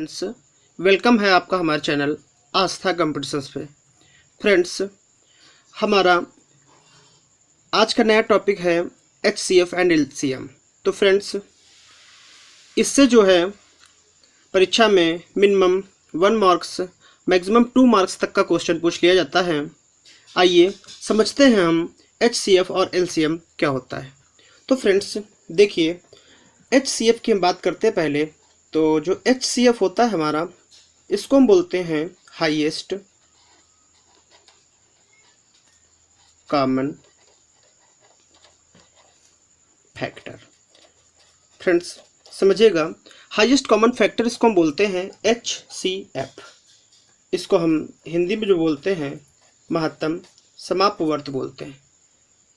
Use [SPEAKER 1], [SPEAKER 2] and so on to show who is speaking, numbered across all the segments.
[SPEAKER 1] Friends, welcome है आपका हमारे चैनल आस्था कंपटीशंस पे। फ्रेंड्स, हमारा आज का नया टॉपिक है HCF एंड LCM। तो फ्रेंड्स, इससे जो है परीक्षा में मिनिमम 1 मार्क्स मैक्सिमम 2 मार्क्स तक का क्वेश्चन पूछ लिया जाता है। आइए समझते हैं हम HCF और LCM क्या होता है। तो फ्रेंड्स देखिए, HCF की हम बात करते हैं पहले। तो जो HCF होता है हमारा, इसको हम बोलते हैं हाईएस्ट कॉमन फैक्टर। फ्रेंड्स समझिएगा, हाईएस्ट कॉमन फैक्टर इसको हम बोलते हैं HCF। इसको हम हिंदी में जो बोलते हैं महत्तम समापवर्त बोलते हैं।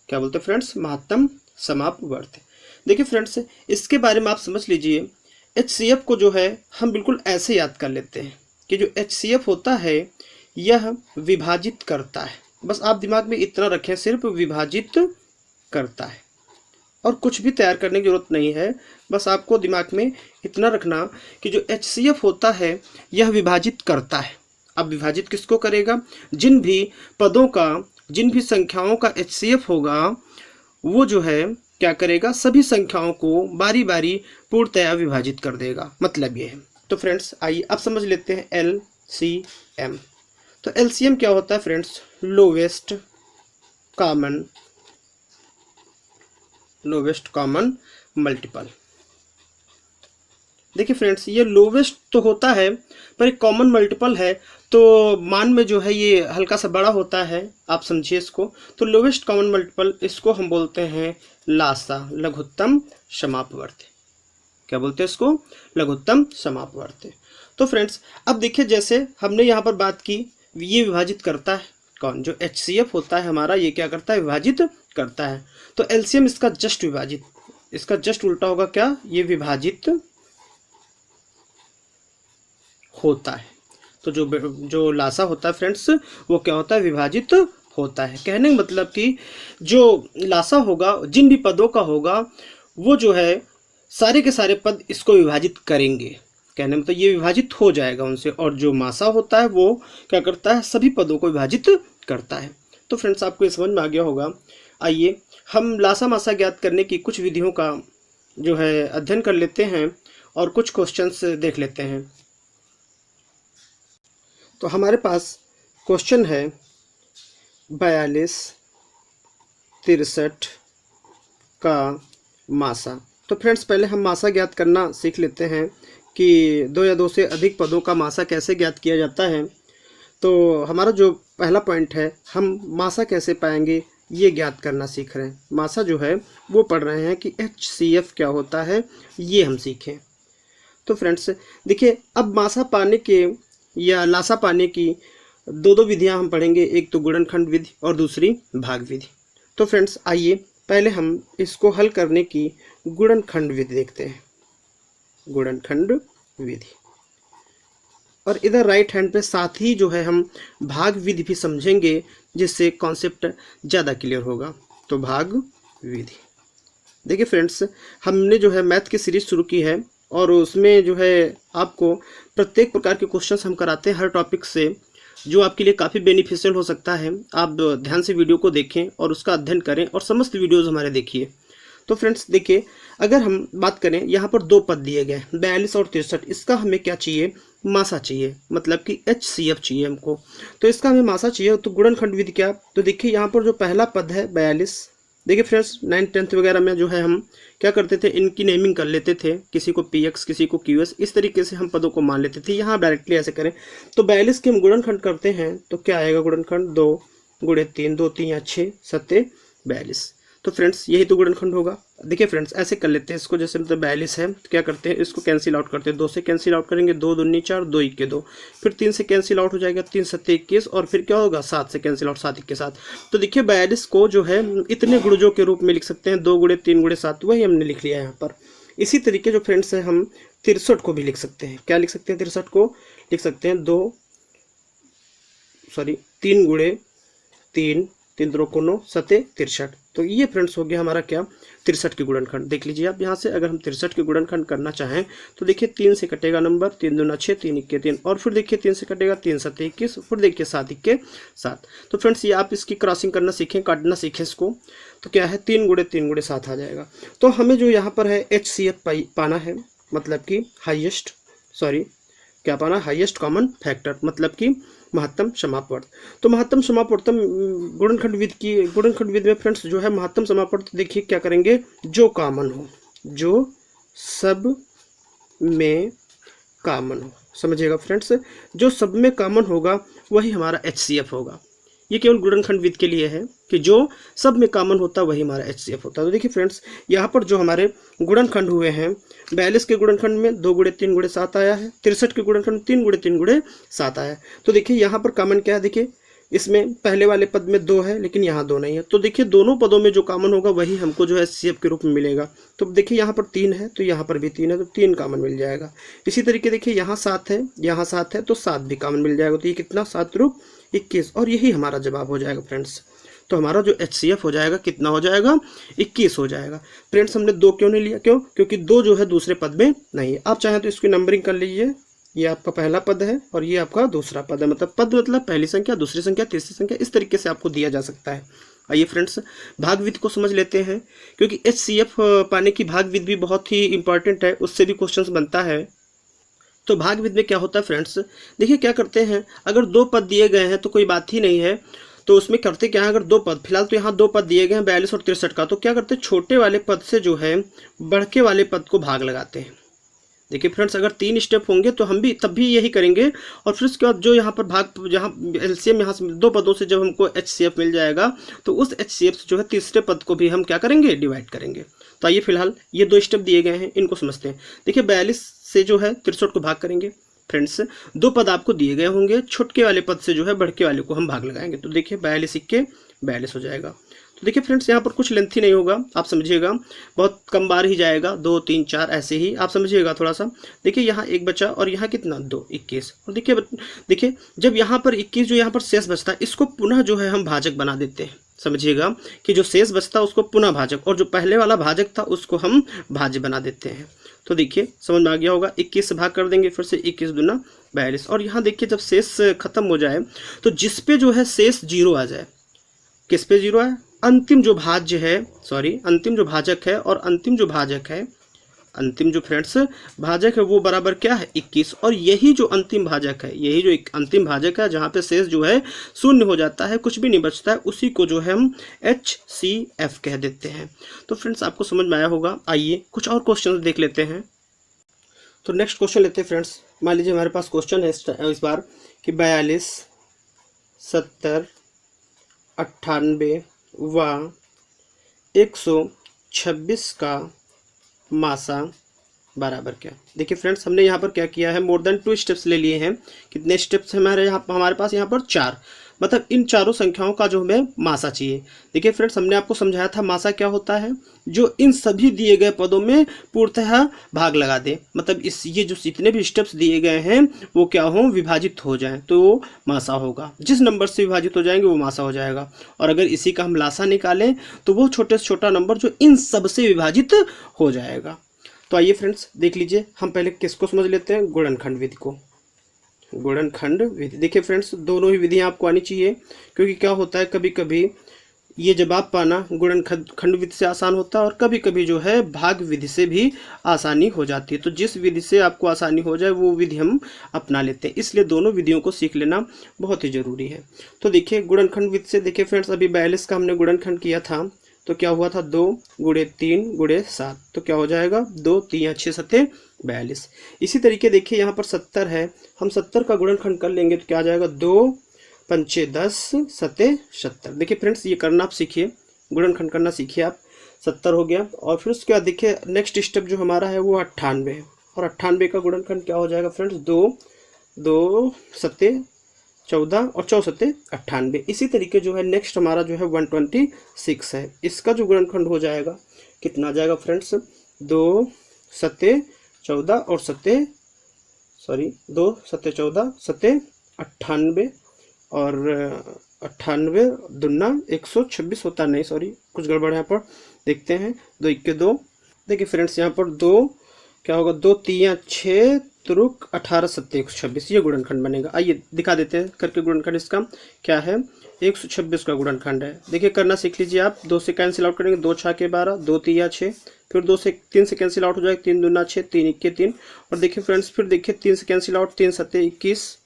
[SPEAKER 1] क्या बोलते हैं फ्रेंड्स? महत्तम समापवर्त। देखिए फ्रेंड्स, इसके बारे में आप समझ लीजिए। HCF को जो है हम बिल्कुल ऐसे याद कर लेते हैं कि जो HCF होता है यह विभाजित करता है। बस आप दिमाग में इतना रखें, सिर्फ विभाजित करता है और कुछ भी तैयार करने की जरूरत नहीं है। बस आपको दिमाग में इतना रखना कि जो HCF होता है यह विभाजित करता है। अब विभाजित किसको करेगा? जिन भी पदों का, जिन भी संख्याओं का HCF होगा वो जो है क्या करेगा? सभी संख्याओं को बारी बारी पूर्णतया विभाजित कर देगा। मतलब ये है। तो फ्रेंड्स आइए अब समझ लेते हैं LCM। तो LCM क्या होता है फ्रेंड्स? Lowest common multiple. देखिए फ्रेंड्स, ये लोवेस्ट तो होता है पर एक कॉमन मल्टीपल है, तो मान में जो है ये हल्का सा बड़ा होता है। आप समझिए इसको। तो लोवेस्ट कॉमन मल्टीपल, इसको हम बोलते हैं लासा, लघुत्तम समापवर्ती। क्या बोलते हैं इसको? लघुत्तम समापवर्ती। तो फ्रेंड्स अब देखिए, जैसे हमने यहाँ पर बात की, ये विभाजित करता है। कौन? जो HCF होता है हमारा, ये क्या करता है? विभाजित करता है। तो LCM इसका जस्ट विभाजित, इसका जस्ट उल्टा होगा। क्या? ये विभाजित होता है। तो जो लासा होता है फ्रेंड्स, वो क्या होता है? विभाजित होता है। कहने का मतलब कि जो लासा होगा, जिन भी पदों का होगा, वो जो है सारे के सारे पद इसको विभाजित करेंगे। कहने मतलब ये विभाजित हो जाएगा उनसे। और जो मासा होता है वो क्या करता है? सभी पदों को विभाजित करता है। तो फ्रेंड्स आपको समझ में आ गया होगा। आइए हम लासा मासा ज्ञात करने की कुछ विधियों का जो है अध्ययन कर लेते हैं और कुछ क्वेश्चंस देख लेते हैं। तो हमारे पास क्वेश्चन है 42 63 का मासा। तो फ्रेंड्स पहले हम मासा ज्ञात करना सीख लेते हैं कि 2 या 2 से अधिक पदों का मासा कैसे ज्ञात किया जाता है। तो हमारा जो पहला पॉइंट है, हम मासा कैसे पाएंगे ये ज्ञात करना सीख रहे हैं। मासा जो है वो पढ़ रहे हैं कि HCF क्या होता है, ये हम सीखें। तो फ्रेंड्स देखिए, अब मासा पाने के या लासा पाने की 2 विधियां हम पढ़ेंगे। एक तो गुणनखंड विधि और दूसरी भाग विधि। तो फ्रेंड्स आइए पहले हम इसको हल करने की गुणनखंड विधि देखते हैं। गुणनखंड विधि। और इधर राइट हैंड पे साथ ही जो है हम भाग विधि भी समझेंगे, जिससे कॉन्सेप्ट ज़्यादा क्लियर होगा। तो भाग विधि देखिए फ्रेंड्स, हमने जो है मैथ की सीरीज शुरू की है और उसमें जो है आपको प्रत्येक प्रकार के क्वेश्चंस हम कराते हैं हर टॉपिक से, जो आपके लिए काफ़ी बेनिफिशियल हो सकता है। आप ध्यान से वीडियो को देखें और उसका अध्ययन करें और समस्त वीडियोज़ हमारे देखिए। तो फ्रेंड्स देखिए, अगर हम बात करें, यहाँ पर 2 पद दिए गए 42 और 63। इसका हमें क्या चाहिए? मासा चाहिए, मतलब कि HCF चाहिए हमको। तो इसका हमें मासा चाहिए। तो गुणनखंड विधि क्या? तो देखिए यहाँ पर जो पहला पद है 42। देखिए फ्रेंड्स 9th 10th वगैरह में जो है हम क्या करते थे? इनकी नेमिंग कर लेते थे, किसी को PX किसी को QS, इस तरीके से हम पदों को मान लेते थे। यहाँ डायरेक्टली ऐसे करें तो 42 के हम गुणनखंड करते हैं तो क्या आएगा? गुणनखंड 2 × 3, 2 3 या 6 7 42। तो फ्रेंड्स यही तो गुणनखंड होगा। देखिए फ्रेंड्स ऐसे कर लेते हैं इसको। जैसे मतलब 42 है तो क्या करते हैं? इसको कैंसिल आउट करते हैं। 2 से कैंसिल आउट करेंगे, 2 दूनी 4, 2 1 2। फिर 3 से कैंसिल आउट हो जाएगा, 3 7 21। और फिर क्या होगा? 7 से कैंसिल आउट, 7 1 के 7। तो देखिए 42 को जो है इतने गुणजों के रूप में लिख सकते हैं, 2 × 3 × 7। वही हमने लिख लिया यहाँ पर। इसी तरीके जो फ्रेंड्स है हम 63 को भी लिख सकते हैं। क्या लिख सकते हैं? 63 को लिख सकते हैं 3 × 3, 3 3 को 9 7 63। तो ये फ्रेंड्स हो गया हमारा क्या? 63 के गुणनखंड देख लीजिए आप यहाँ से। अगर हम 63 के गुणनखंड करना चाहें तो देखिए 3 से कटेगा नंबर, 3 दूना 6, 3 इक्के 3, और फिर देखिए 3 से कटेगा 3 सत्ते 21, फिर देखिए 7 इक्के 7। तो फ्रेंड्स ये आप इसकी क्रॉसिंग करना सीखें, काटना सीखें इसको, तो क्या है 3 गुणे 3 गुणे 7 आ जाएगा। तो हमें जो यहाँ पर है HCF पाना है, मतलब कि क्या पाना, हाईएस्ट कॉमन फैक्टर, मतलब कि महत्तम समापवर्त। तो महत्तम समापवर्तन गुणनखंड विधि में फ्रेंड्स जो है महत्तम समापवर्त देखिए क्या करेंगे, जो कॉमन हो, जो सब में कॉमन हो, समझिएगा फ्रेंड्स, जो सब में कॉमन होगा वही हमारा HCF होगा। ये केवल गुणनखंड विधि के लिए है कि जो सब में कॉमन होता है वही हमारा HCF होता है। तो देखिए फ्रेंड्स यहाँ पर जो हमारे गुणनखंड हुए हैं, 42 के गुणनखंड में 2 गुणे 3 गुणे 7 आया है, 63 के गुणनखंड 3 गुणे 3 गुणे 7 आया है। तो देखिए यहाँ पर कॉमन क्या है, देखिए इसमें पहले वाले पद में 2 है लेकिन यहाँ 2 नहीं है, तो देखिए दोनों पदों में जो कॉमन होगा वही हमको जो है HCF के रूप में मिलेगा। तो देखिए यहाँ पर 3 है तो यहाँ पर भी 3 है, तो 3 कॉमन मिल जाएगा। इसी तरीके देखिए यहाँ 7 है, यहाँ 7 है, तो 7 भी कॉमन मिल जाएगा। तो ये कितना, 7 रूप 21, और यही हमारा जवाब हो जाएगा फ्रेंड्स। तो हमारा जो HCF हो जाएगा कितना हो जाएगा, 21 हो जाएगा। फ्रेंड्स हमने 2 क्यों नहीं लिया, क्योंकि 2 जो है दूसरे पद में नहीं है। आप चाहें तो इसकी नंबरिंग कर लीजिए, ये आपका पहला पद है और ये आपका दूसरा पद है, मतलब पद मतलब पहली संख्या, दूसरी संख्या, तीसरी संख्या, इस तरीके से आपको दिया जा सकता है। आइए फ्रेंड्स भाग विधि को समझ लेते हैं, क्योंकि HCF पाने की भाग विधि भी बहुत ही इंपॉर्टेंट है, उससे भी क्वेश्चन बनता है। तो भाग विधि में क्या होता है फ्रेंड्स, देखिए क्या करते हैं, अगर 2 पद दिए गए हैं तो कोई बात ही नहीं है, तो उसमें करते क्या है, अगर 2 पद, फिलहाल तो यहाँ 2 पद दिए गए हैं 42 और 63 का, तो क्या करते हैं, छोटे वाले पद से जो है बढ़के वाले पद को भाग लगाते हैं। देखिए फ्रेंड्स अगर 3 स्टेप होंगे तो हम भी तब भी यही करेंगे, और फिर उसके बाद जो यहाँ पर भाग, जहाँ LCM यहाँ से 2 पदों से जब हमको HCF मिल जाएगा तो उस HCF से जो है तीसरे पद को भी हम क्या करेंगे, डिवाइड करेंगे। तो आइए फिलहाल ये 2 स्टेप दिए गए हैं, इनको समझते हैं। देखिए 42 से जो है 63 को भाग करेंगे फ्रेंड्स, 2 पद आपको दिए गए होंगे, छोटके वाले पद से जो है बढ़के वाले को हम भाग लगाएंगे, तो देखिए 42 इक्के 42 हो जाएगा। तो देखिए फ्रेंड्स यहाँ पर कुछ लेंथी नहीं होगा, आप समझिएगा, बहुत कम बार ही जाएगा, 2 3 4 ऐसे ही आप समझिएगा थोड़ा सा। देखिए यहाँ 1 बचा और यहाँ कितना 2, 21, और देखिए जब यहाँ पर 21 जो यहाँ पर शेष बचता है इसको पुनः जो है हम भाजक बना देते हैं, समझिएगा कि जो शेष बचता है उसको पुनः भाजक, और जो पहले वाला भाजक था उसको हम भाज्य बना देते हैं। तो देखिए समझ में आ गया होगा, 21 से भाग कर देंगे, फिर से 21 दूना 42, और यहाँ देखिए जब शेष खत्म हो जाए तो जिस पे जो है शेष 0 आ जाए, किस पे 0 है, अंतिम जो भाज्य है, अंतिम जो भाजक है, और अंतिम जो भाजक है, अंतिम जो फ्रेंड्स भाजक है वो बराबर क्या है 21, और यही जो अंतिम भाजक है, यही जो एक अंतिम भाजक है जहाँ पे शेष जो है 0 हो जाता है, कुछ भी नहीं बचता है, उसी को जो है हम HCF कह देते हैं। तो फ्रेंड्स आपको समझ में आया होगा। आइए कुछ और क्वेश्चन देख लेते हैं। तो नेक्स्ट क्वेश्चन लेते हैं फ्रेंड्स। मान लीजिए हमारे पास क्वेश्चन है इस बार कि 42, 70, 98 व 126 का मासा बराबर क्या। देखिए फ्रेंड्स हमने यहाँ पर क्या किया है, मोर देन 2 स्टेप्स ले लिए हैं। कितने स्टेप्स हमारे पास यहाँ पर 4, मतलब इन चारों संख्याओं का जो हमें मासा चाहिए। देखिए फ्रेंड्स हमने आपको समझाया था मासा क्या होता है, जो इन सभी दिए गए पदों में पूर्णतः भाग लगा दे, मतलब ये जो जितने भी स्टेप्स दिए गए हैं वो क्या हो, विभाजित हो जाएं, तो वो मासा होगा। जिस नंबर से विभाजित हो जाएंगे वो मासा हो जाएगा। और अगर इसी का हम लासा निकालें तो वो छोटे से छोटा नंबर जो इन सब से विभाजित हो जाएगा। तो आइए फ्रेंड्स देख लीजिए, हम पहले किसको समझ लेते हैं, गुणनखंड विधि को। गुणनखंड विधि, देखिए फ्रेंड्स दोनों ही विधियां आपको आनी चाहिए, क्योंकि क्या होता है कभी कभी ये जवाब पाना गुणनखंड विधि से आसान होता है, और कभी कभी जो है भाग विधि से भी आसानी हो जाती है। तो जिस विधि से आपको आसानी हो जाए वो विधि हम अपना लेते हैं, इसलिए दोनों विधियों को सीख लेना बहुत ही जरूरी है। तो देखिए गुणनखंड विधि से, देखिए फ्रेंड्स अभी 42 का हमने गुणनखंड किया था, तो क्या हुआ था 2 गुणे 3 गुणे 7, तो क्या हो जाएगा 2 3 6 7 42। इसी तरीके देखिए यहाँ पर 70 है, हम 70 का गुणनखंड कर लेंगे तो क्या आ जाएगा 2 5 10 7 70। देखिए फ्रेंड्स ये करना आप सीखिए, गुणनखंड करना सीखिए आप। 70 हो गया, और फिर उसके बाद देखिए नेक्स्ट स्टेप जो हमारा है वो 98 है, और 98 का गुणनखंड क्या हो जाएगा फ्रेंड्स 2 7 14 और 4 7 98। इसी तरीके जो है नेक्स्ट हमारा जो है 126 है, इसका जो गुणनखंड हो जाएगा कितना आ जाएगा फ्रेंड्स 2 7 14 और 2 7 14 7 98, और 98 दूना 126 होता नहीं, सॉरी कुछ गड़बड़ है यहाँ पर, देखते हैं। 2 इक्के 2, देखिए फ्रेंड्स यहाँ पर 2 क्या होगा, 2 3 6 तुरुक 18 7 126, ये गुणनखंड बनेगा। आइए दिखा देते हैं करके गुणनखंड इसका क्या है, 126 का गुणनखंड है। देखिए करना सीख लीजिए आप। 2 से कैंसिल आउट करेंगे, 2 6 के 12, 2 3 6, फिर 2 से 3 से कैंसिल आउट हो जाएगा, 3 दूना 6, 3 इक्के 3, और देखिए फ्रेंड्स फिर देखिए 3 से कैंसिल आउट, 3 7 21,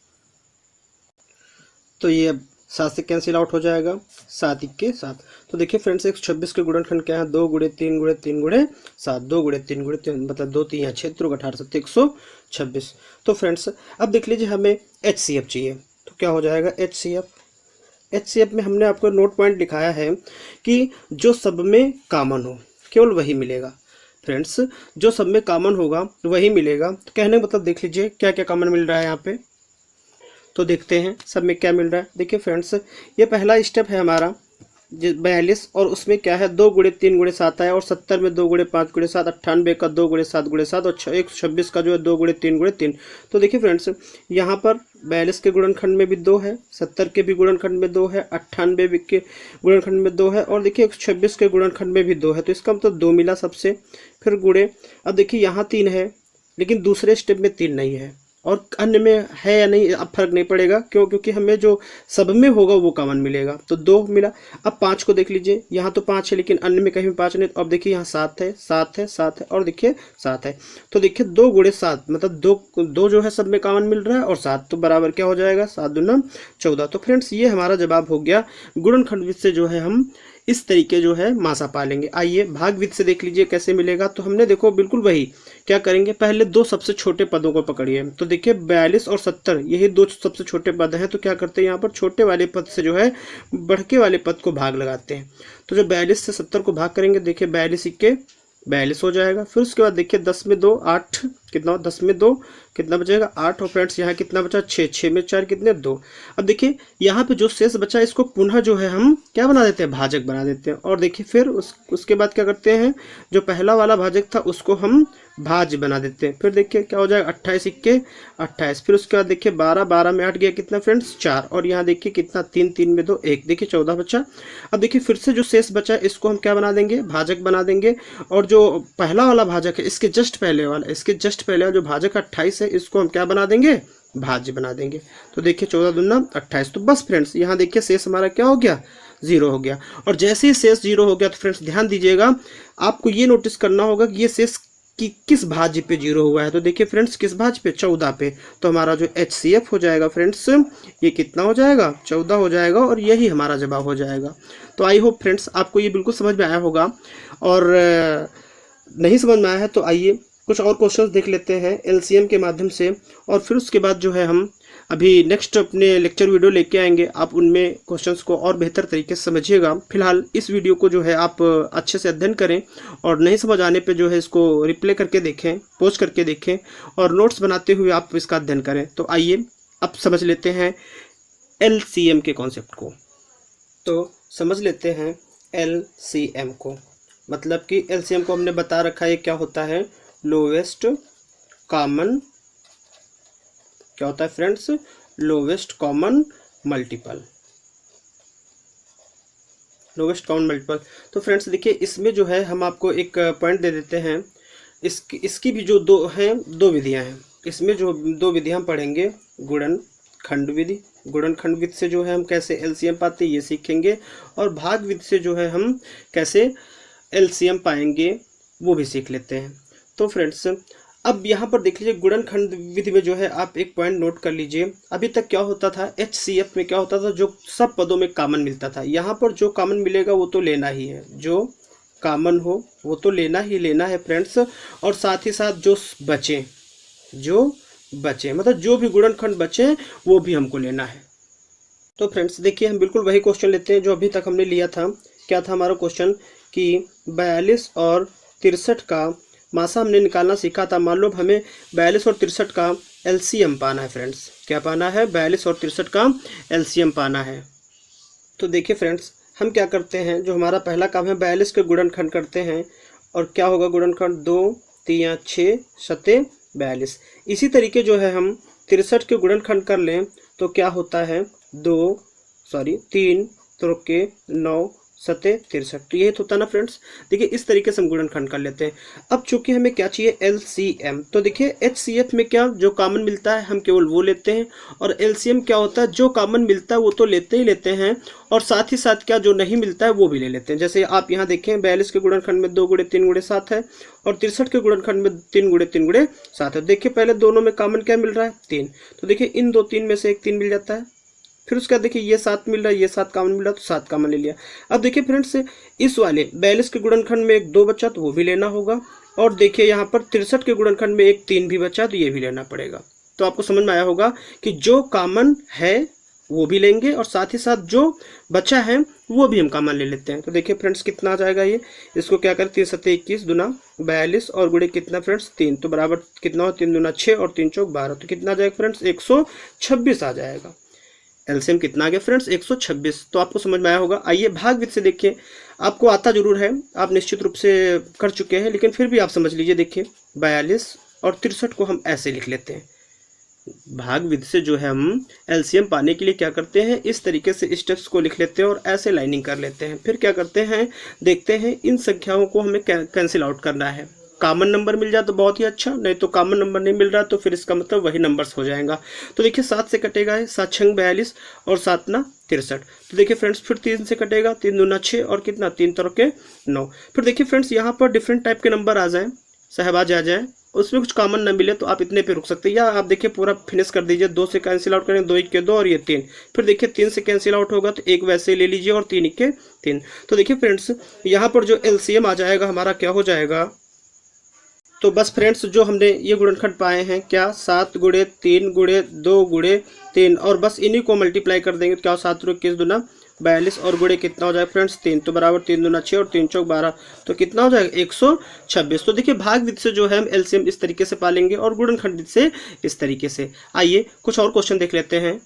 [SPEAKER 1] तो ये अब 7 से कैंसिल आउट हो जाएगा, 7 इक्के 7। तो देखिए फ्रेंड्स 126 के गुणनखंड क्या है, 2 गुणे 3 गुणे 3 गुणे 7, 2 गुणे 3 गुणे 3 मतलब 2 3 6 तुरुक 18 7 126। तो फ्रेंड्स अब देख लीजिए हमें HCF चाहिए, तो क्या हो जाएगा HCF में हमने आपको नोट पॉइंट दिखाया है कि जो सब में कॉमन हो केवल वही मिलेगा। फ्रेंड्स जो सब में कॉमन होगा वही मिलेगा, तो कहने का मतलब देख लीजिए क्या क्या कॉमन मिल रहा है यहाँ पे। तो देखते हैं सब में क्या मिल रहा है। देखिए फ्रेंड्स ये पहला स्टेप है हमारा 42, और उसमें क्या है 2 गुणे 3 गुणे 7 आया, और 70 में 2 गुणे 5 गुणे 7, 98 का 2 गुणे 7 गुणे 7, और 126 का जो है 2 गुणे 3 गुणे 3। तो देखिए फ्रेंड्स यहाँ पर 42 के गुणनखंड में भी 2 है, 70 के भी गुणनखंड में 2 है, 98 के गुणनखंड में 2 है, और देखिए 126 के गुणनखंड में भी 2 है। तो इसका मतलब 2 मिला सबसे, फिर गुणे। अब देखिए यहाँ 3 है लेकिन दूसरे स्टेप में 3 नहीं है, और अन्य में है या नहीं अब फर्क नहीं पड़ेगा, क्योंकि हमें जो सब में होगा वो कॉमन मिलेगा। तो 2 मिला। अब 5 को देख लीजिए, यहाँ तो 5 है लेकिन अन्य में कहीं भी 5 नहीं, तो अब देखिए यहाँ 7 है 7 है 7 है, और देखिए 7 है। तो देखिए 2 गुणे 7 मतलब 2 जो है सब में कॉमन मिल रहा है, और 7 तो बराबर क्या हो जाएगा, 7 दूना 14। तो फ्रेंड्स ये हमारा जवाब हो गया। गुणनखंड से जो है हम इस तरीके जो है मासा पालेंगे। आइए भागविध से देख लीजिए कैसे मिलेगा। तो हमने देखो बिल्कुल वही क्या करेंगे, पहले 2 सबसे छोटे पदों को पकड़िए। तो देखिए 42 और 70 यही 2 सबसे छोटे पद हैं, तो क्या करते हैं यहाँ पर छोटे वाले पद से जो है बढ़के वाले पद को भाग लगाते हैं। तो जो 42 से 70 को भाग करेंगे, देखिए 42 इक्के 42 हो जाएगा। फिर उसके बाद देखिए 10 में 2 8 कितना, 10 में 2 कितना बचेगा 8, और फ्रेंड्स यहाँ कितना बचा 6, 6 में 4 कितने 2। अब देखिए यहाँ पे जो शेष बचा इसको पुनः जो है हम क्या बना देते हैं, भाजक बना देते हैं। और देखिए फिर उसके बाद क्या करते हैं, जो पहला वाला भाजक था उसको हम भाज्य बना देते हैं। फिर देखिए क्या हो जाएगा 28 इक्के 28, फिर उसके बाद देखिए 12, 12 में 8 गया कितना फ्रेंड्स 4, और यहाँ देखिए कितना 3, 3 में 2 1, देखिए 14 बचा। अब देखिए फिर से जो शेष बचा है इसको हम क्या बना देंगे, भाजक बना देंगे। और जो पहला वाला भाजक है इसके जस्ट पहले वाला, इसके जस्ट पहले वाला जो भाजक 28 है इसको हम क्या बना देंगे, भाज्य बना देंगे। तो देखिए 14 दूना 28। तो बस फ्रेंड्स यहाँ देखिए शेष हमारा क्या हो गया, 0 हो गया। और जैसे ही शेष 0 हो गया तो फ्रेंड्स ध्यान दीजिएगा, आपको ये नोटिस करना होगा कि ये शेष कि किस भाज्य पे 0 हुआ है। तो देखिए फ्रेंड्स किस भाज्य पे, 14 पे। तो हमारा जो HCF हो जाएगा फ्रेंड्स ये कितना हो जाएगा, 14 हो जाएगा, और यही हमारा जवाब हो जाएगा। तो आई होप फ्रेंड्स आपको ये बिल्कुल समझ में आया होगा, और नहीं समझ में आया है तो आइए कुछ और क्वेश्चंस देख लेते हैं LCM के माध्यम से, और फिर उसके बाद जो है हम अभी नेक्स्ट अपने लेक्चर वीडियो लेके आएंगे, आप उनमें क्वेश्चंस को और बेहतर तरीके से समझिएगा। फिलहाल इस वीडियो को जो है आप अच्छे से अध्ययन करें, और नहीं समझ आने पे जो है इसको रिप्ले करके देखें, पोज करके देखें, और नोट्स बनाते हुए आप इसका अध्ययन करें। तो आइए अब समझ लेते हैं LCM के कॉन्सेप्ट को। तो समझ लेते हैं LCM को, मतलब कि LCM को हमने बता रखा है क्या होता है, लोवेस्ट कॉमन, क्या होता है friends, lowest common multiple, lowest common multiple. तो फ्रेंड्स देखिए इसमें जो है हम आपको एक पॉइंट दे देते हैं, इसकी भी जो दो विधियां हैं, इसमें जो 2 विधियां पढ़ेंगे, गुणनखंड विधि, गुणनखंड विधि से जो है हम कैसे LCM पाते हैं ये सीखेंगे, और भाग विधि से जो है हम कैसे LCM पाएंगे वो भी सीख लेते हैं। तो फ्रेंड्स अब यहाँ पर देख लीजिए गुणनखंड विधि में जो है आप एक पॉइंट नोट कर लीजिए। अभी तक क्या होता था, HCF में क्या होता था, जो सब पदों में कॉमन मिलता था। यहाँ पर जो कॉमन मिलेगा वो तो लेना ही है, जो कॉमन हो वो तो लेना ही लेना है फ्रेंड्स, और साथ ही साथ जो बचे मतलब जो भी गुणनखंड बचे वो भी हमको लेना है। तो फ्रेंड्स देखिए हम बिल्कुल वही क्वेश्चन लेते हैं जो अभी तक हमने लिया था। क्या था हमारा क्वेश्चन कि 42 और 63 का मासा हमने निकालना सीखा था। मान लो हमें 42 और 63 का LCM पाना है फ्रेंड्स, क्या पाना है, 42 और 63 का LCM पाना है। तो देखिए फ्रेंड्स हम क्या करते हैं, जो हमारा पहला काम है 42 के गुणनखंड करते हैं, और क्या होगा गुणनखंड 2 3 6 7 42। इसी तरीके जो है हम 63 के गुणनखंड कर लें तो क्या होता है 2 सॉरी 3 त्रोके 9 सते 63। तो ये तो होता ना फ्रेंड्स। देखिए इस तरीके से हम गुणनखंड कर लेते हैं। अब चूंकि हमें क्या चाहिए, एलसीएम, तो देखिए एचसीएफ में क्या जो कॉमन मिलता है हम केवल वो लेते हैं, और एलसीएम क्या होता है, जो कॉमन मिलता है वो तो लेते ही लेते हैं, और साथ ही साथ क्या जो नहीं मिलता है वो भी ले लेते हैं। जैसे आप यहाँ देखें 42 के गुणनखंड में 2 गुणे 3 गुणे 7 है, और 63 के गुणनखंड में 3 गुणे 3 गुणे 7 है। देखिए पहले दोनों में कॉमन क्या मिल रहा है, 3, तो देखिए इन दो 3 में से एक 3 मिल जाता है। फिर उसके बाद देखिए ये 7 मिल रहा है, ये 7 कॉमन मिल रहा है, तो 7 कॉमन ले लिया। अब देखिए फ्रेंड्स इस वाले 42 के गुणनखंड में एक 2 बचा, तो वो भी लेना होगा, और देखिए यहाँ पर 63 के गुणनखंड में एक 3 भी बचा, तो ये भी लेना पड़ेगा। तो आपको समझ में आया होगा कि जो कॉमन है वो भी लेंगे, और साथ ही साथ जो बचा है वो भी हम कॉमन ले लेते हैं। तो देखिए फ्रेंड्स कितना आ जाएगा ये, इसको क्या करें, 3 सत्ते 21 दूना 42 और गुणे कितना फ्रेंड्स 3, तो बराबर कितना हो, 3 दूना 6 और 3 चौक 12, तो कितना आ जाएगा फ्रेंड्स 126 आ जाएगा। एलसीएम कितना आ गया फ्रेंड्स 126। तो आपको समझ में आया होगा। आइए भाग विधि से देखिए, आपको आता जरूर है, आप निश्चित रूप से कर चुके हैं, लेकिन फिर भी आप समझ लीजिए। देखिए 42 और 63 को हम ऐसे लिख लेते हैं। भाग विधि से जो है हम एलसीएम पाने के लिए क्या करते हैं, इस तरीके से स्टेप्स को लिख लेते हैं और ऐसे लाइनिंग कर लेते हैं। फिर क्या करते हैं, देखते हैं इन संख्याओं को हमें कैंसिल आउट करना है। कॉमन नंबर मिल जाए तो बहुत ही अच्छा, नहीं तो कॉमन नंबर नहीं मिल रहा तो फिर इसका मतलब वही नंबर्स हो जाएगा। तो देखिए 7 से कटेगा है, 7 छंग 42 और 7 ना 63। तो देखिए फ्रेंड्स फिर 3 से कटेगा, 3 दूना 6 और कितना 3 त्रोके 9। फिर देखिए फ्रेंड्स यहाँ पर डिफरेंट टाइप के नंबर आ जाए, सहबाज आ जाए, उसमें कुछ कॉमन ना मिले तो आप इतने पे रुक सकते हैं, या आप देखिए पूरा फिनिश कर दीजिए। 2 से कैंसिल आउट करें, 2 1 के 2 और ये 3। फिर देखिए 3 से कैंसिल आउट होगा तो एक वैसे ले लीजिए और 3 1 के 3। तो देखिए फ्रेंड्स यहाँ पर जो एलसीएम आ जाएगा हमारा क्या हो जाएगा, तो बस फ्रेंड्स जो हमने ये गुणनखंड पाए हैं क्या, 7 गुणे 3 गुणे 2 गुणे 3, और बस इन्हीं को मल्टीप्लाई कर देंगे तो क्या हो, 7 × 21 दूना 42 और गुणे कितना हो जाएगा फ्रेंड्स 3, तो बराबर 3 दूना 6 और 3 चौक 12, तो कितना हो जाएगा 126। तो देखिए भाग विधि से जो है हम एलसीएम इस तरीके से पालेंगे और गुणनखंड विधि से इस तरीके से। आइए कुछ और क्वेश्चन देख लेते हैं।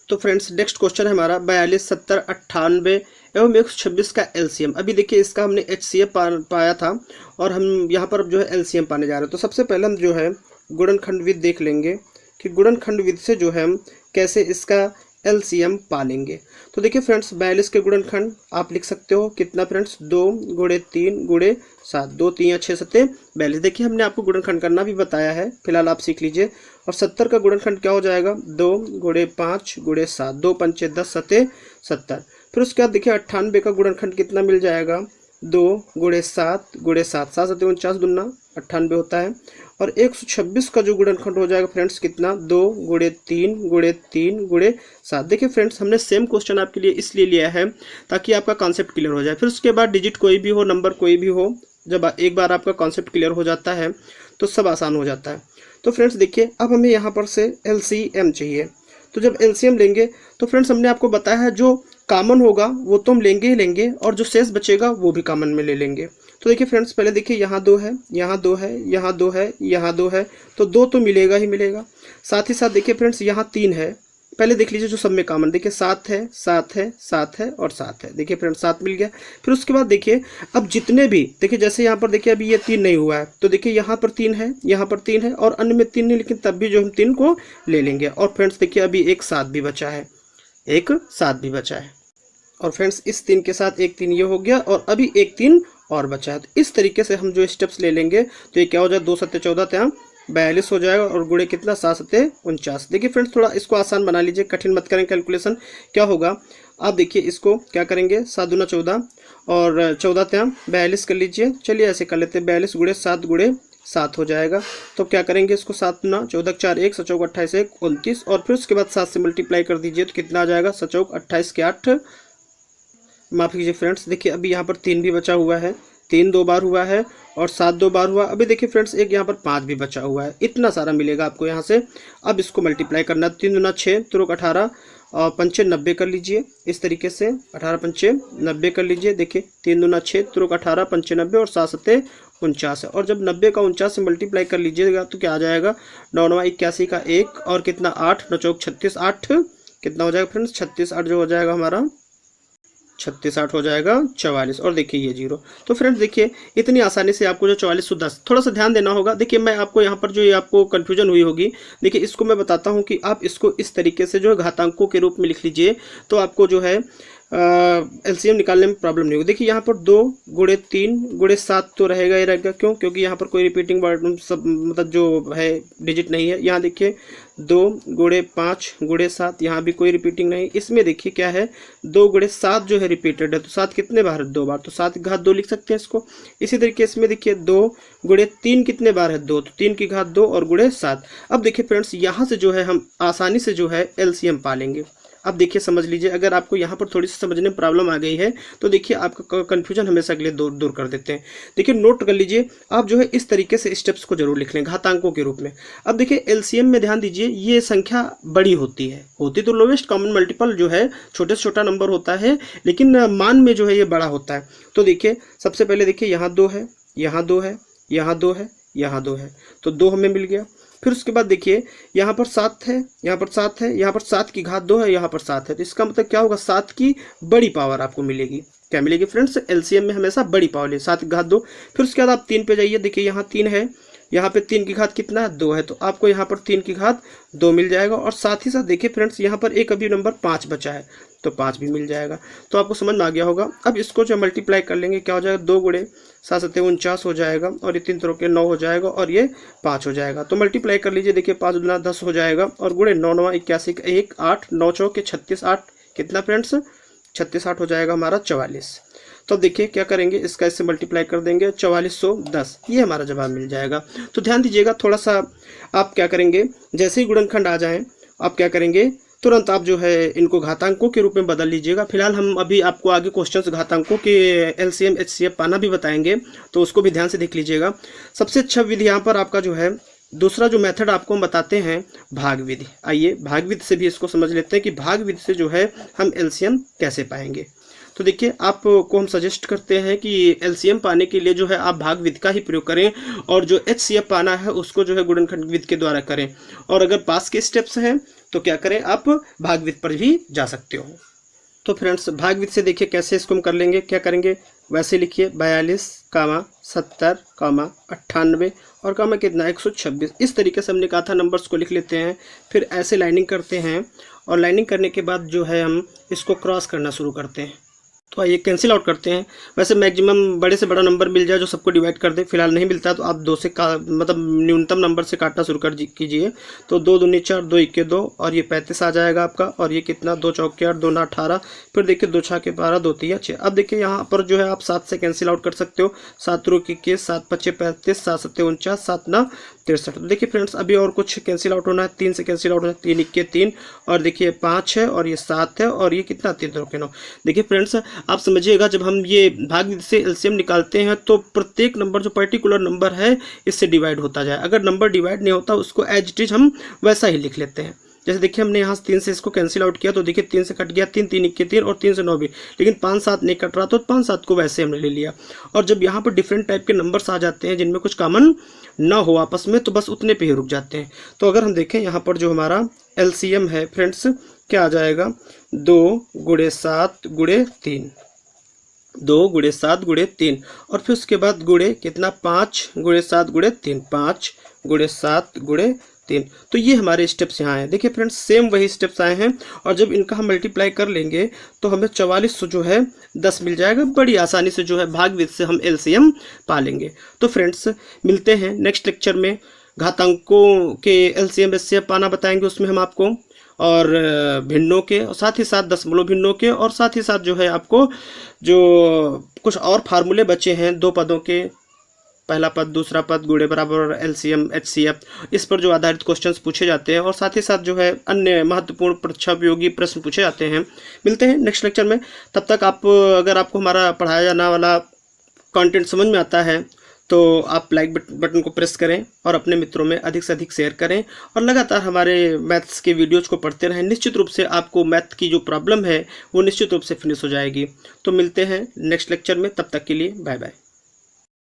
[SPEAKER 1] तो फ्रेंड्स नेक्स्ट क्वेश्चन है हमारा 42 70 98 एवं 126 का एलसीएम। अभी देखिए इसका हमने एचसीएफ पाया था और हम यहाँ पर जो है एलसीएम पाने जा रहे हैं। तो सबसे पहले हम जो है गुणनखंड विधि देख लेंगे कि गुणनखंड विधि से जो है हम कैसे इसका एलसीएम पालेंगे। तो देखिए फ्रेंड्स 42 के गुणनखंड आप लिख सकते हो कितना फ्रेंड्स, 2 गुणे 3 गुणे 7, 2 3 6 7 42। देखिए हमने आपको गुणनखंड करना भी बताया है, फिलहाल आप सीख लीजिए। और 70 का गुणनखंड क्या हो जाएगा, 2 गुणे 5 गुणे 7, 2 पंचे 10 7 70। फिर उसके बाद देखिए 98 का गुणनखंड कितना मिल जाएगा, 2 गुणे 7 गुणे 7, 7 7 49 दूना 98 होता है। और 126 का जो गुणनखंड हो जाएगा फ्रेंड्स कितना, 2 गुणे 3 गुणे 3 गुणे 7। देखिए फ्रेंड्स हमने सेम क्वेश्चन आपके लिए इसलिए लिया है ताकि आपका कॉन्सेप्ट क्लियर हो जाए। फिर उसके बाद डिजिट कोई भी हो, नंबर कोई भी हो, जब एक बार आपका कॉन्सेप्ट क्लियर हो जाता है तो सब आसान हो जाता है। तो फ्रेंड्स देखिए अब हमें यहाँ पर से एलसीएम चाहिए। तो जब एलसीएम लेंगे तो फ्रेंड्स हमने आपको बताया है जो कॉमन होगा वो तो हम लेंगे ही लेंगे, और जो शेष बचेगा वो भी कॉमन में ले लेंगे। तो देखिए फ्रेंड्स पहले देखिए यहाँ 2 है, यहाँ 2 है, यहाँ 2 है, यहाँ 2 है, तो 2 तो मिलेगा ही मिलेगा। साथ ही साथ देखिए फ्रेंड्स यहाँ 3 है, पहले देख लीजिए जो सब में कॉमन, देखिए 7 है 7 है 7 है और 7 है। देखिए फ्रेंड्स 7 मिल गया। फिर उसके बाद देखिए अब जितने भी देखिए जैसे यहाँ पर देखिए अभी ये 3 नहीं हुआ है, तो देखिए यहाँ पर 3 है, यहाँ पर 3 है और अन्य में 3 नहीं, लेकिन तब भी जो हम 3 को ले लेंगे। और फ्रेंड्स देखिए अभी एक 7 भी बचा है, एक 7 भी बचा है। और फ्रेंड्स इस 3 के साथ एक 3 ये हो गया और अभी एक 3 और बचा है। तो इस तरीके से हम जो स्टेप्स ले लेंगे तो ये क्या हो जाए, 2 7 14 ત્યાં 42 हो जाएगा और गुणे कितना 7 7 49। देखिए फ्रेंड्स थोड़ा इसको आसान बना लीजिए, कठिन मत करें। कैलकुलेशन क्या होगा, आप देखिए इसको क्या करेंगे, 7 दूना 14 और 14 ત્યાં 42 कर लीजिए। चलिए ऐसे कर लेते हैं, 42 गुणे 7 गुणे 7 हो जाएगा। तो क्या करेंगे इसको, 7 दूना 14 4 1 7 28 1 29 और फिर उसके बाद 7 से मल्टीप्लाई कर दीजिए तो कितना आ जाएगा, 7 28 के 8, माफ कीजिए फ्रेंड्स। देखिए अभी यहाँ पर 3 भी बचा हुआ है, 3 2 बार हुआ है और 7 2 बार हुआ। अभी देखिए फ्रेंड्स एक यहाँ पर 5 भी बचा हुआ है, इतना सारा मिलेगा आपको यहाँ से। अब इसको मल्टीप्लाई करना, 3 दूना 6 3 18 और 5 90 कर लीजिए इस तरीके से, 18 5 90 कर लीजिए। देखिए 3 दूना 6 3 18 5 90 और 7 7 49 है। और जब 90 का 49 से मल्टीप्लाई कर लीजिएगा तो क्या आ जाएगा, 9 9 81 का 1 और कितना 8 9 चौक 36 8 कितना हो जाएगा फ्रेंड्स 36 8 जो हो जाएगा हमारा 36 8 हो जाएगा 44 और देखिए ये 0। तो फ्रेंड्स देखिए इतनी आसानी से आपको जो 4410, थोड़ा सा ध्यान देना होगा। देखिए मैं आपको यहाँ पर जो ये आपको कन्फ्यूजन हुई होगी, देखिए इसको मैं बताता हूँ कि आप इसको इस तरीके से जो है घातांकों के रूप में लिख लीजिए, तो आपको जो है एलसीएम निकालने में प्रॉब्लम नहीं होगी। देखिए यहाँ पर 2 गुणे 3 गुणे 7 तो रहेगा ही रहेगा, क्यों? क्योंकि यहाँ पर कोई रिपीटिंग वर्ड सब मतलब जो है डिजिट नहीं है। यहाँ देखिए 2 गुणे 5 गुणे 7, यहाँ भी कोई रिपीटिंग नहीं। इसमें देखिए क्या है, 2 गुणे 7 जो है रिपीटेड है, तो 7 कितने बार है? 2 बार, तो 7 की घात 2 लिख सकते हैं इसको। इसी तरीके इसमें देखिए 2 गुणे 3 कितने बार है? 2, तो 3 की घात 2 और गुणे 7। अब देखिए फ्रेंड्स यहाँ से जो है हम आसानी से जो है एलसीएम पा लेंगे। अब देखिए समझ लीजिए, अगर आपको यहाँ पर थोड़ी सी समझने में प्रॉब्लम आ गई है तो देखिए आपका कन्फ्यूजन हमेशा के लिए दूर कर देते हैं। देखिए नोट कर लीजिए, आप जो है इस तरीके से स्टेप्स को जरूर लिख लें घातांकों के रूप में। अब देखिए एलसीएम में ध्यान दीजिए, ये संख्या बड़ी होती है, तो लोवेस्ट कॉमन मल्टीपल जो है छोटे से छोटा नंबर होता है, लेकिन मान में जो है ये बड़ा होता है। तो देखिए सबसे पहले देखिए यहाँ 2 है, यहाँ 2 है, यहाँ 2 है, यहाँ 2 है, तो 2 हमें मिल गया। फिर उसके बाद देखिए यहाँ पर 7 है, यहाँ पर 7 है, यहाँ पर 7 की घात 2 है, यहाँ पर 7 है, तो इसका मतलब क्या होगा? 7 की बड़ी पावर आपको मिलेगी। क्या मिलेगी फ्रेंड्स? एलसीएम में हमेशा बड़ी पावर है, 7 की घात 2। फिर उसके बाद आप 3 पे जाइए, देखिए यहाँ 3 है, यहाँ पे 3 की घात कितना है? 2 है, तो आपको यहाँ पर 3 की घात 2 मिल जाएगा। और साथ ही साथ देखिए फ्रेंड्स यहाँ पर एक अभी नंबर 5 बचा है, तो 5 भी मिल जाएगा। तो आपको समझ में आ गया होगा। अब इसको जो मल्टीप्लाई कर लेंगे, क्या हो जाएगा? 2 गुणे 7 7 49 हो जाएगा, और ये 3 के 9 हो जाएगा, और ये 5 हो जाएगा। तो मल्टीप्लाई कर लीजिए, देखिए 5 दूना 10 हो जाएगा, और गुणे 9 9 81 1 8 9 चौके 36 8 कितना फ्रेंड्स? 36 8 हो जाएगा हमारा 44। तो देखिए क्या करेंगे, इसका इससे मल्टीप्लाई कर देंगे, 4410, ये हमारा जवाब मिल जाएगा। तो ध्यान दीजिएगा, थोड़ा सा आप क्या करेंगे, जैसे ही गुणनखंड आ जाएं आप क्या करेंगे, तुरंत आप जो है इनको घातांकों के रूप में बदल लीजिएगा। फिलहाल हम अभी आपको आगे क्वेश्चंस घातांकों के एलसीएम एचसीएफ पाना भी बताएंगे, तो उसको भी ध्यान से देख लीजिएगा। सबसे अच्छा विधि यहाँ पर आपका जो है दूसरा जो मेथड आपको हम बताते हैं, भाग विधि। आइए भाग विधि से भी इसको समझ लेते हैं कि भाग विधि से जो है हम एलसीएम कैसे पाएंगे। तो देखिए आपको हम सजेस्ट करते हैं कि एलसीएम पाने के लिए जो है आप भाग विधि का ही प्रयोग करें, और जो एचसीएफ पाना है उसको जो है गुणनखंड विधि के द्वारा करें। और अगर पास के स्टेप्स हैं तो क्या करें, आप भाग विधि पर भी जा सकते हो। तो फ्रेंड्स भाग विधि से देखिए कैसे इसको हम कर लेंगे। क्या करेंगे, वैसे लिखिए 42, 70, 98 और कामा कितना 126। इस तरीके से हमने कहा था नंबर्स को लिख लेते हैं। फिर ऐसे लाइनिंग करते हैं, और लाइनिंग करने के बाद जो है हम इसको क्रॉस करना शुरू करते हैं। तो आइए कैंसिल आउट करते हैं। वैसे मैक्सिमम बड़े से बड़ा नंबर मिल जाए जो सबको डिवाइड कर दे, फिलहाल नहीं मिलता तो आप 2 से मतलब न्यूनतम नंबर से काटना शुरू कर कीजिए। तो 2 दूनी 4, 2 इक्के 2, और ये 35 आ जाएगा आपका। और ये कितना, 2 चौके 8, 2 9 18, फिर देखिए 2 छके 12, 2 3 6। अब देखिए यहाँ पर जो है आप 7 से कैंसिल आउट कर सकते हो। 7 रुक 21, 7 5 35, 7 7 49, 7 9 63। तो देखिए फ्रेंड्स अभी और कुछ कैंसिल आउट होना है। 3 से कैंसिल आउट होना है, 3 इक्के 3, और देखिए 5 है, और ये 7 है, और ये कितना 3 3 9। देखिए फ्रेंड्स आप समझिएगा, जब हम ये भाग विधि से एलसीएम निकालते हैं तो प्रत्येक नंबर जो पर्टिकुलर नंबर है इससे डिवाइड होता जाए। अगर नंबर डिवाइड नहीं होता उसको एज इट इज हम वैसा ही लिख लेते हैं। जैसे देखिए हमने यहाँ 3 से इसको कैंसिल आउट किया, तो देखिए 3 से कट गया 3, 3 इक्के 3, और 3 से 9 भी, लेकिन 5 7 नहीं कट रहा, तो 5 7 को वैसे हमने ले लिया। और जब यहाँ पर डिफरेंट टाइप के नंबर्स आ जाते हैं जिनमें कुछ कॉमन ना हो आपस में, तो बस उतने पे ही रुक जाते हैं। तो अगर हम देखें यहाँ पर जो हमारा एलसीएम है फ्रेंड्स, क्या आ जाएगा, 2 गुणे 7 गुणे 3, 2 गुणे 7 गुणे 3, और फिर उसके बाद गुणे कितना, 5 गुणे 7 गुणे 3, 5 गुणे 7 गुणे 3। तो ये हमारे स्टेप्स यहाँ हैं। देखिए फ्रेंड्स सेम वही स्टेप्स आए हैं, और जब इनका हम मल्टीप्लाई कर लेंगे तो हमें 44 जो है 10 मिल जाएगा। बड़ी आसानी से जो है भाग विधि से हम एलसीएम पा लेंगे। तो फ्रेंड्स मिलते हैं नेक्स्ट लेक्चर में, घातांकों के एलसीएम एचसीएफ पाना बताएंगे उसमें हम आपको, और भिन्नों के, और साथ ही साथ दशमलव भिन्नों के, और साथ ही साथ जो है आपको जो कुछ और फार्मूले बचे हैं 2 पदों के, पहला पद दूसरा पद, गुणे बराबर एलसीएम एचसीएफ, इस पर जो आधारित क्वेश्चंस पूछे जाते हैं, और साथ ही साथ जो है अन्य महत्वपूर्ण परीक्षा उपयोगी प्रश्न पूछे जाते हैं। मिलते हैं नेक्स्ट लेक्चर में। तब तक आप, अगर आपको हमारा पढ़ाया जाने वाला कंटेंट समझ में आता है तो आप लाइक बटन को प्रेस करें, और अपने मित्रों में अधिक से अधिक शेयर करें, और लगातार हमारे मैथ्स के वीडियोज़ को पढ़ते रहें। निश्चित रूप से आपको मैथ की जो प्रॉब्लम है वो निश्चित रूप से फिनिश हो जाएगी। तो मिलते हैं नेक्स्ट लेक्चर में, तब तक के लिए बाय बाय।